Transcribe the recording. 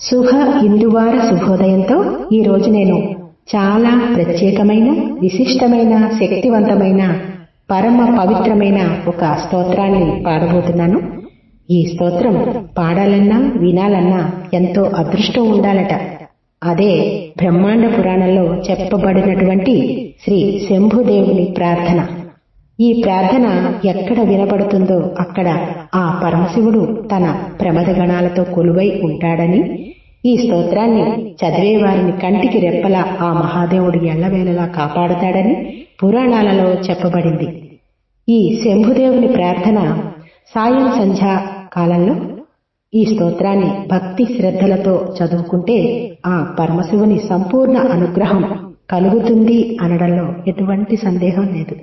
శుభ ఇందువార శుభోదయంతో ఈరోజు నేను చాలా ప్రత్యేకమైన, విశిష్టమైన, శక్తివంతమైన, పరమ పవిత్రమైన ఒక స్తోత్రాన్ని పాడబోతున్నాను. ఈ స్తోత్రం పాడాలన్నా వినాలన్నా ఎంతో అదృష్టం ఉండాలట. అదే బ్రహ్మాండ పురాణంలో చెప్పబడినటువంటి శ్రీ శంభుదేవుని ప్రార్థన. ఈ ప్రార్థన ఎక్కడ వినపడుతుందో అక్కడ ఆ పరమశివుడు తన ప్రమద గణాలతో కొలువై ఉంటాడని, ఈ స్తోత్రాన్ని చదివే వారిని కంటికి రెప్పలా ఆ మహాదేవుడు ఎల్లవేళలా కాపాడుతాడని పురాణాలలో చెప్పబడింది. ఈ శంభుదేవుని ప్రార్థన సాయం సంధ్యా కాలంలో ఈ స్తోత్రాన్ని భక్తి శ్రద్ధలతో చదువుకుంటే ఆ పరమశివుని సంపూర్ణ అనుగ్రహం కలుగుతుంది అనడంలో ఎటువంటి సందేహం లేదు.